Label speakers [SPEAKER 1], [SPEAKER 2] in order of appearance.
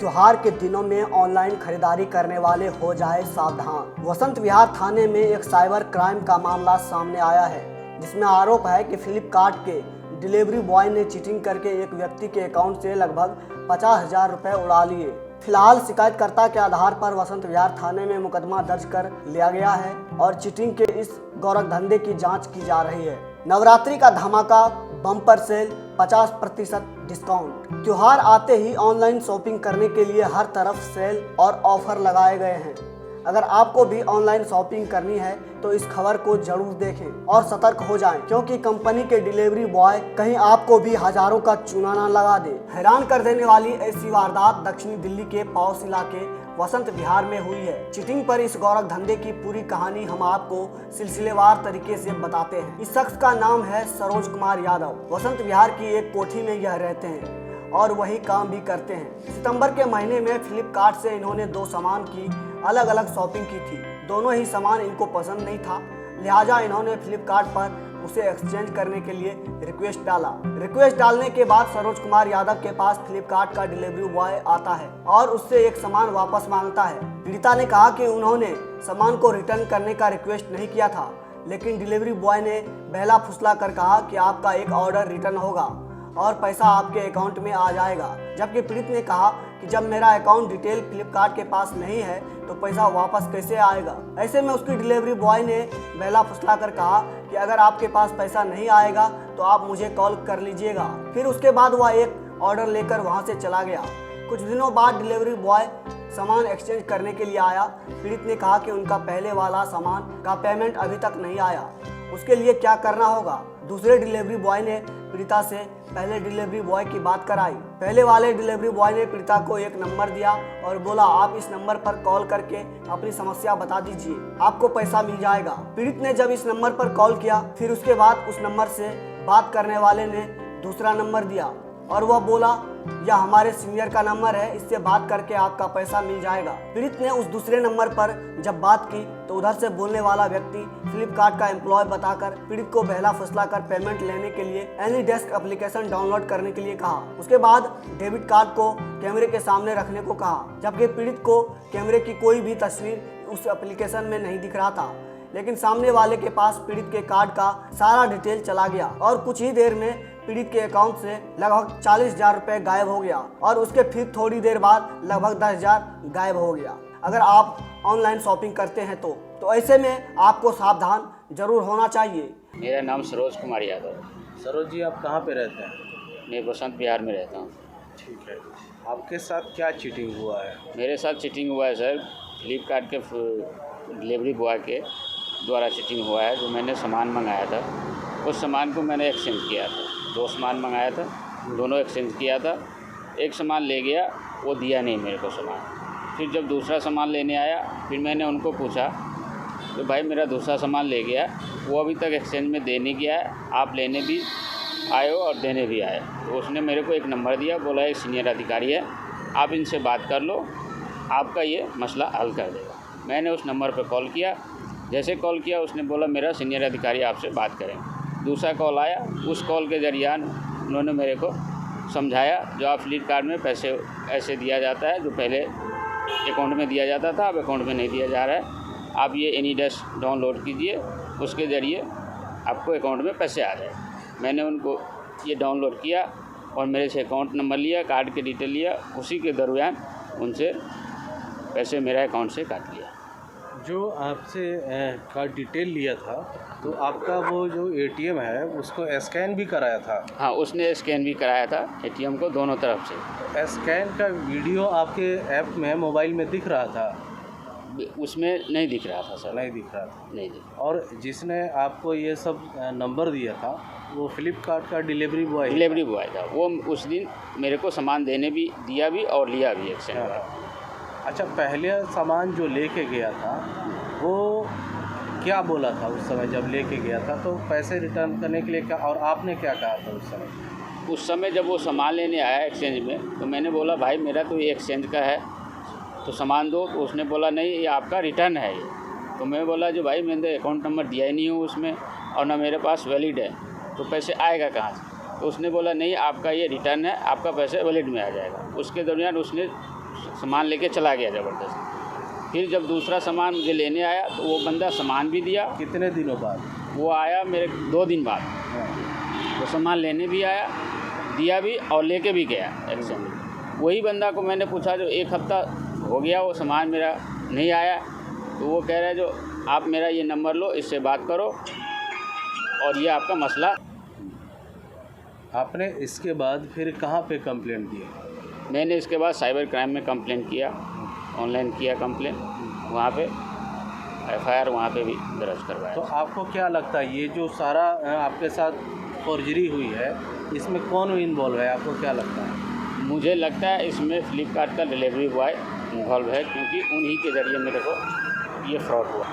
[SPEAKER 1] त्योहार के दिनों में ऑनलाइन खरीदारी करने वाले हो जाए सावधान। वसंत विहार थाने में एक साइबर क्राइम का मामला सामने आया है, जिसमें आरोप है कि फ्लिपकार्ट के डिलीवरी बॉय ने चीटिंग करके एक व्यक्ति के अकाउंट से लगभग 50,000 रुपए उड़ा लिए। फिलहाल शिकायतकर्ता के आधार पर वसंत विहार थाने में मुकदमा दर्ज कर लिया गया है और चीटिंग के इस गौरव धंधे की जांच की जा रही है। नवरात्रि का धमाका, बम्पर सेल, 50% डिस्काउंट। त्योहार आते ही ऑनलाइन शॉपिंग करने के लिए हर तरफ सेल और ऑफर लगाए गए हैं। अगर आपको भी ऑनलाइन शॉपिंग करनी है तो इस खबर को जरूर देखें और सतर्क हो जाएं, क्योंकि कंपनी के डिलीवरी बॉय कहीं आपको भी हजारों का चूना ना लगा दे। हैरान कर देने वाली ऐसी वारदात दक्षिणी दिल्ली के पौष इलाके वसंत विहार में हुई है। चीटिंग पर इस गौरव धंधे की पूरी कहानी हम आपको सिलसिलेवार तरीके से बताते हैं। इस शख्स का नाम है सरोज कुमार यादव। वसंत विहार की एक कोठी में यह रहते हैं और वही काम भी करते हैं। सितंबर के महीने में फ्लिपकार्ट से इन्होंने 2 सामान की अलग अलग शॉपिंग की थी। दोनों ही सामान इनको पसंद नहीं था, लिहाजा इन्होंने फ्लिपकार्ट पर उसे एक्सचेंज करने के लिए रिक्वेस्ट डाला। रिक्वेस्ट डालने के बाद सरोज कुमार यादव के पास फ्लिपकार्ट का डिलीवरी बॉय आता है और उससे एक सामान वापस मांगता है। पीड़िता ने कहा कि उन्होंने सामान को रिटर्न करने का रिक्वेस्ट नहीं किया था, लेकिन डिलीवरी बॉय ने बहला फुसला कर कहा कि आपका एक ऑर्डर रिटर्न होगा और पैसा आपके अकाउंट में आ जाएगा। जबकि पीड़ित ने कहा कि जब मेरा अकाउंट डिटेल फ्लिपकार्ट के पास नहीं है तो पैसा वापस कैसे आएगा। ऐसे में उसकी डिलीवरी बॉय ने बहला फुसला कर कहा कि अगर आपके पास पैसा नहीं आएगा तो आप मुझे कॉल कर लीजिएगा। फिर उसके बाद वह एक ऑर्डर लेकर वहां से चला गया। कुछ दिनों बाद डिलीवरी बॉय सामान एक्सचेंज करने के लिए आया। पीड़ित ने कहा कि उनका पहले वाला सामान का पेमेंट अभी तक नहीं आया, उसके लिए क्या करना होगा। दूसरे डिलीवरी बॉय ने पीड़िता से पहले डिलीवरी बॉय की बात कराई। पहले वाले डिलीवरी बॉय ने पीड़िता को एक नंबर दिया और बोला, आप इस नंबर पर कॉल करके अपनी समस्या बता दीजिए, आपको पैसा मिल जाएगा। पीड़ित ने जब इस नंबर पर कॉल किया, फिर उसके बाद उस नंबर से बात करने वाले ने दूसरा नंबर दिया और वह बोला, यह हमारे सीनियर का नंबर है, इससे बात करके आपका पैसा मिल जाएगा। पीड़ित ने उस दूसरे नंबर पर जब बात की तो उधर से बोलने वाला व्यक्ति फ्लिपकार्ट का एम्प्लॉय बताकर पीड़ित को बहला फुसला कर पेमेंट लेने के लिए एनी डेस्क एप्लीकेशन डाउनलोड करने के लिए कहा। उसके बाद डेबिट कार्ड को कैमरे के सामने रखने को कहा, जबकि पीड़ित को कैमरे की कोई भी तस्वीर उस एप्लीकेशन में नहीं दिख रहा था। लेकिन सामने वाले के पास पीड़ित के कार्ड का सारा डिटेल चला गया और कुछ ही देर में पीड़ित के अकाउंट से लगभग 40,000 रुपए गायब हो गया और उसके फिर थोड़ी देर बाद लगभग 10,000 गायब हो गया। अगर आप ऑनलाइन शॉपिंग करते हैं तो ऐसे में आपको सावधान जरूर होना चाहिए।
[SPEAKER 2] मेरा नाम सरोज कुमार यादव है।
[SPEAKER 3] सरोज जी, आप कहाँ पे रहते हैं?
[SPEAKER 2] मैं वसंत विहार में रहता हूँ।
[SPEAKER 3] ठीक है, आपके साथ क्या चीटिंग हुआ है?
[SPEAKER 2] मेरे साथ चीटिंग हुआ है सर, फ्लिपकार्ट के डिलीवरी बॉय के द्वारा चीटिंग हुआ है। जो मैंने सामान मंगाया था उस सामान को मैंने एक्सचेंज किया था। 2 सामान मंगाया था, दोनों एक्सचेंज किया था। एक सामान ले गया, वो दिया नहीं मेरे को सामान। फिर जब दूसरा सामान लेने आया, फिर मैंने उनको पूछा तो भाई मेरा दूसरा सामान ले गया, वो अभी तक एक्सचेंज में दे नहीं गया है, आप लेने भी आए हो और देने भी आए। तो उसने मेरे को एक नंबर दिया, बोला एक सीनियर अधिकारी है, आप इनसे बात कर लो, आपका ये मसला हल कर देगा। मैंने उस नंबर पर कॉल किया। जैसे कॉल किया उसने बोला मेरा सीनियर अधिकारी आपसे बात करेंगे। दूसरा कॉल आया, उस कॉल के जरिए उन्होंने मेरे को समझाया, जो आप फ्लिपकार्ट में पैसे ऐसे दिया जाता है, जो पहले अकाउंट में दिया जाता था अब अकाउंट में नहीं दिया जा रहा है, आप ये एनी डेस्क डाउनलोड कीजिए, उसके ज़रिए आपको अकाउंट में पैसे आ जाए। मैंने उनको ये डाउनलोड किया और मेरे से अकाउंट नंबर लिया, कार्ड के डिटेल लिया, उसी के दरमियान उनसे पैसे मेरा अकाउंट से काट लिया।
[SPEAKER 3] जो आपसे कार्ड डिटेल लिया था तो आपका वो जो एटीएम है उसको स्कैन भी कराया था?
[SPEAKER 2] हाँ, उसने स्कैन भी कराया था एटीएम को दोनों तरफ से।
[SPEAKER 3] स्कैन का वीडियो आपके ऐप में मोबाइल में दिख रहा था?
[SPEAKER 2] उसमें नहीं दिख रहा था सर।
[SPEAKER 3] नहीं दिख रहा था?
[SPEAKER 2] नहीं दिख।
[SPEAKER 3] और जिसने आपको ये सब नंबर दिया था वो फ्लिपकार्ट का डिलीवरी बॉय
[SPEAKER 2] था। वो उस दिन मेरे को सामान देने भी दिया भी और लिया भी एक्सचेंज।
[SPEAKER 3] अच्छा, पहले सामान जो लेके गया था वो क्या बोला था उस समय जब लेके गया था? तो पैसे रिटर्न करने के लिए क्या, और आपने क्या कहा था उस समय?
[SPEAKER 2] उस समय जब वो सामान लेने आया एक्सचेंज में तो मैंने बोला भाई मेरा तो ये एक्सचेंज का है तो सामान दो। तो उसने बोला नहीं, ये आपका रिटर्न है ये। तो मैं बोला जो भाई मैंने अकाउंट नंबर दिया ही नहीं हूँ उसमें और ना मेरे पास वैलिड है, तो पैसे आएगा कहाँ से? तो उसने बोला नहीं, आपका ये रिटर्न है, आपका पैसे वैलिड में आ जाएगा। उसके दरमियान उसने सामान लेके चला गया ज़बरदस्ती। फिर जब दूसरा सामान मुझे लेने आया तो वो बंदा सामान भी दिया।
[SPEAKER 3] कितने दिनों बाद?
[SPEAKER 2] वो आया मेरे 2 दिन बाद,
[SPEAKER 3] हाँ।
[SPEAKER 2] वो सामान लेने भी आया, दिया भी और लेके भी गया एक्शन। वही बंदा को मैंने पूछा जो 1 हफ़्ता हो गया वो सामान मेरा नहीं आया, तो वो कह रहा है जो आप मेरा ये नंबर लो, इससे बात करो और ये आपका मसला।
[SPEAKER 3] आपने इसके बाद फिर कहाँ पे कंप्लेंट की?
[SPEAKER 2] मैंने इसके बाद साइबर क्राइम में कंप्लेंट किया, ऑनलाइन किया कंप्लेंट, वहाँ पे एफआईआर वहाँ पे भी दर्ज करवाया।
[SPEAKER 3] तो आपको क्या लगता है ये जो सारा आपके साथ फॉर्जरी हुई है, इसमें कौन इन्वॉल्व है, आपको क्या लगता है?
[SPEAKER 2] मुझे लगता है इसमें फ्लिपकार्ट का डिलीवरी बॉय इन्वॉल्व है, क्योंकि उन्हीं के ज़रिए मेरे को ये फ्रॉड हुआ।